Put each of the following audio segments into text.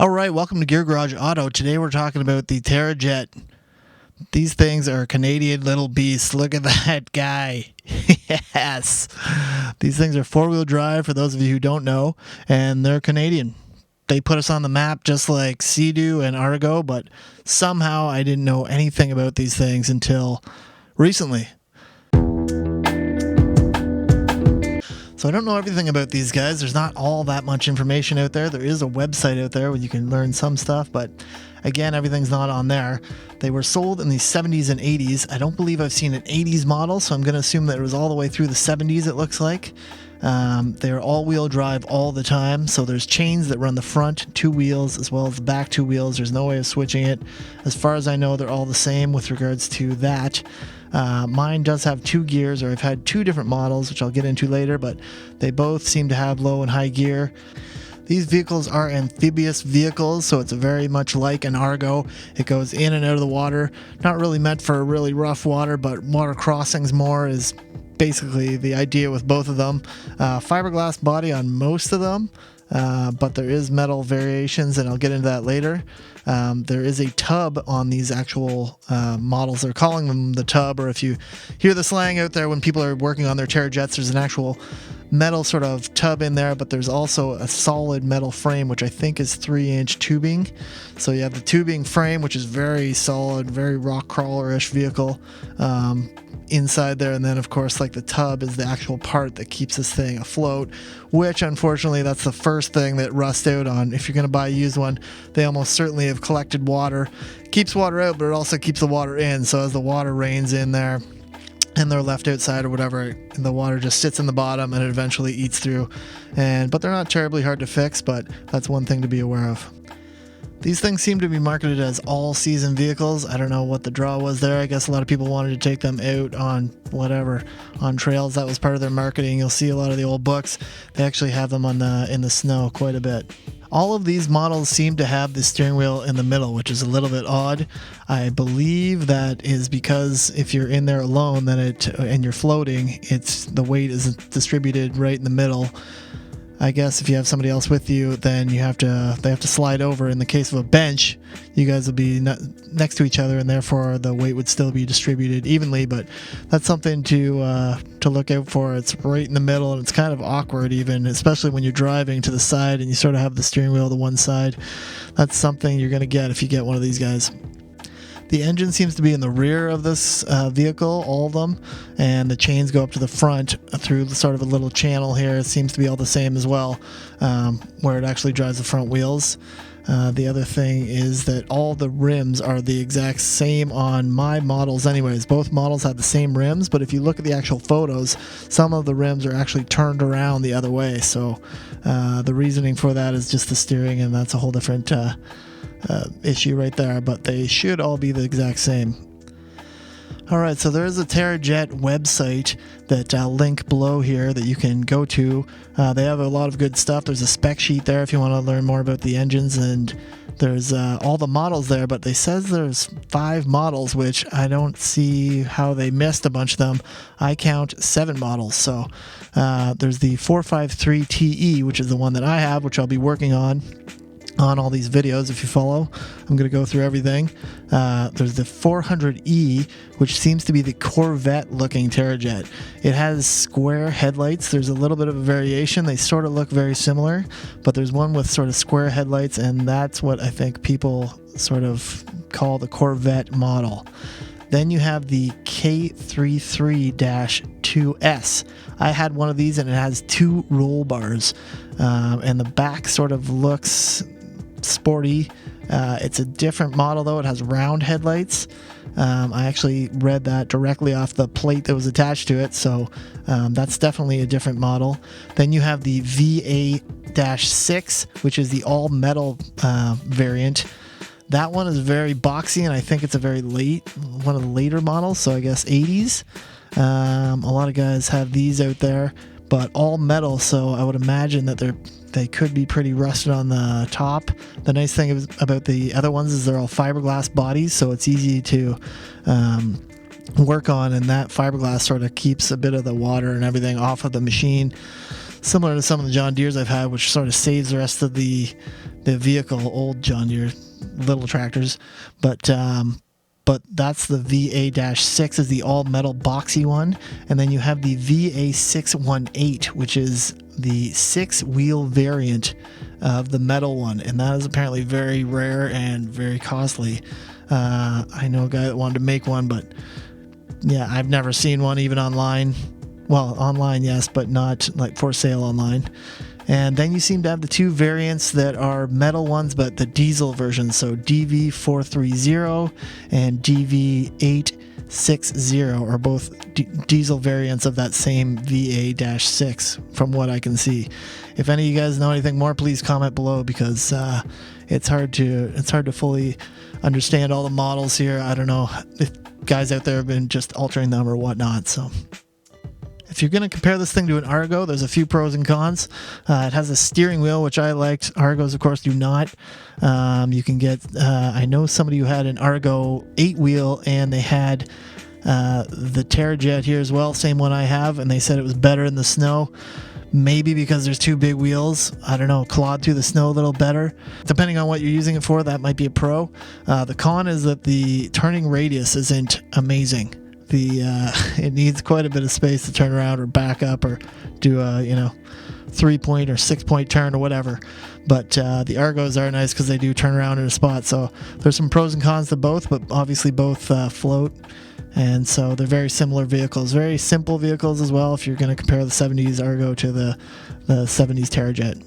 All right, welcome to Gear Garage Auto. Today we're talking about the Terra Jet. These things are Canadian little beasts. Look at that guy. Yes. These things are four-wheel drive, for those of you who don't know, and they're Canadian. They put us on the map just like Sea-Doo and Argo, but somehow I didn't know anything about these things until recently. So I don't know everything about these guys. There's not all that much information out there. There is a website out there where you can learn some stuff, but again, everything's not on there. They were sold in the 70s and 80s. I don't believe I've seen an 80s model, so I'm going to assume that it was all the way through the 70s, it looks like. They're all-wheel drive all the time, so there's chains that run the front two wheels as well as the back two wheels. There's no way of switching it. As far as I know, they're all the same with regards to that. Mine does have two gears, or I've had two different models, which I'll get into later, but they both seem to have low and high gear. These vehicles are amphibious vehicles, so it's very much like an Argo. It goes in and out of the water. Not really meant for really rough water, but water crossings more is basically the idea with both of them. Fiberglass body on most of them, but there is metal variations, and I'll get into that later. There is a tub on these actual models. They're calling them the tub, or if you hear the slang out there when people are working on their Terra Jets, there's an actual metal sort of tub in there, but there's also a solid metal frame, which I think is 3-inch tubing. So you have the tubing frame, which is very solid, very rock crawler-ish vehicle inside there, and then of course like the tub is the actual part that keeps this thing afloat, which unfortunately that's the first thing that rusts out on. If you're going to buy a used one, they almost certainly have collected water. It keeps water out, but it also keeps the water in, so as the water rains in there and they're left outside or whatever, the water just sits in the bottom and it eventually eats through. But they're not terribly hard to fix, but that's one thing to be aware of. These things seem to be marketed as all-season vehicles. I don't know what the draw was there. I guess a lot of people wanted to take them out on whatever, on trails. That was part of their marketing. You'll see a lot of the old books. They actually have them in the snow quite a bit. All of these models seem to have the steering wheel in the middle, which is a little bit odd. I believe that is because if you're in there alone, then and you're floating, the weight is distributed right in the middle. I guess if you have somebody else with you, then they have to slide over. In the case of a bench, you guys will be next to each other, and therefore the weight would still be distributed evenly. But that's something to look out for. It's right in the middle, and it's kind of awkward even, especially when you're driving to the side and you sort of have the steering wheel to one side. That's something you're going to get if you get one of these guys. The engine seems to be in the rear of this vehicle, all of them, and the chains go up to the front through sort of a little channel here. It seems to be all the same as well, where it actually drives the front wheels. The other thing is that all the rims are the exact same on my models anyways. Both models have the same rims, but if you look at the actual photos, some of the rims are actually turned around the other way. So the reasoning for that is just the steering, and that's a whole different issue right there, but they should all be the exact same. Alright, so there is a Terra Jet website that I'll link below here that you can go to. They have a lot of good stuff. There's a spec sheet there if you want to learn more about the engines, and there's all the models there, but they says there's 5 models, which I don't see how they missed a bunch of them. I count 7 models. So there's the 453 TE, which is the one that I have, which I'll be working on all these videos. If you follow, I'm going to go through everything. There's the 400E, which seems to be the Corvette looking Terra Jet. It has square headlights. There's a little bit of a variation. They sort of look very similar, but there's one with sort of square headlights, and that's what I think people sort of call the Corvette model. Then you have the K33-2S. I had one of these, and it has 2 roll bars, and the back sort of looks sporty. It's a different model though. It has round headlights. I actually read that directly off the plate that was attached to it, so that's definitely a different model. Then you have the VA-6, which is the all metal variant. That one is very boxy, and I think it's one of the later models, so I guess 80s. A lot of guys have these out there, but all metal, so I would imagine that they could be pretty rusted on the top. The nice thing about the other ones is they're all fiberglass bodies, so it's easy to work on, and that fiberglass sort of keeps a bit of the water and everything off of the machine. similar to some of the John Deeres I've had, which sort of saves the rest of the vehicle, old John Deere little tractors. But that's the VA-6 is the all-metal boxy one. And then you have the VA-618, which is the 6-wheel variant of the metal one. And that is apparently very rare and very costly. I know a guy that wanted to make one, but yeah, I've never seen one even online. Well, online, yes, but not like for sale online. And then you seem to have the two variants that are metal ones, but the diesel version. So DV430 and DV860 are both diesel variants of that same VA-6 from what I can see. If any of you guys know anything more, please comment below, because it's hard to fully understand all the models here. I don't know if guys out there have been just altering them or whatnot. So if you're going to compare this thing to an Argo, there's a few pros and cons. It has a steering wheel, which I liked. Argos, of course, do not. You can get, I know somebody who had an Argo 8-wheel, and they had the Terra Jet here as well, same one I have, and they said it was better in the snow. Maybe because there's two big wheels. I don't know, clawed through the snow a little better. Depending on what you're using it for, that might be a pro. The con is that the turning radius isn't amazing. It needs quite a bit of space to turn around or back up or do a 3-point or 6-point turn or whatever. But the Argos are nice because they do turn around in a spot. So there's some pros and cons to both, but obviously both float. And so they're very similar vehicles, very simple vehicles as well, if you're going to compare the 70s Argo to the 70s Terra Jet.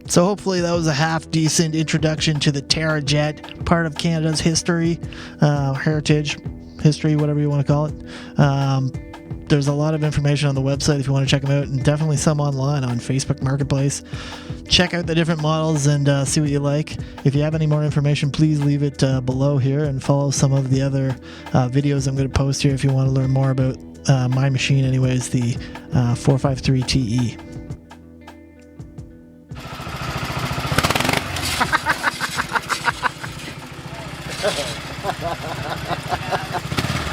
So hopefully that was a half decent introduction to the Terra Jet, part of Canada's history, heritage, history, whatever you want to call it. There's a lot of information on the website if you want to check them out, and definitely some online on Facebook Marketplace. Check out the different models and see what you like. If you have any more information, please leave it below here, and follow some of the other videos I'm going to post here if you want to learn more about my machine anyways, the 453 TE.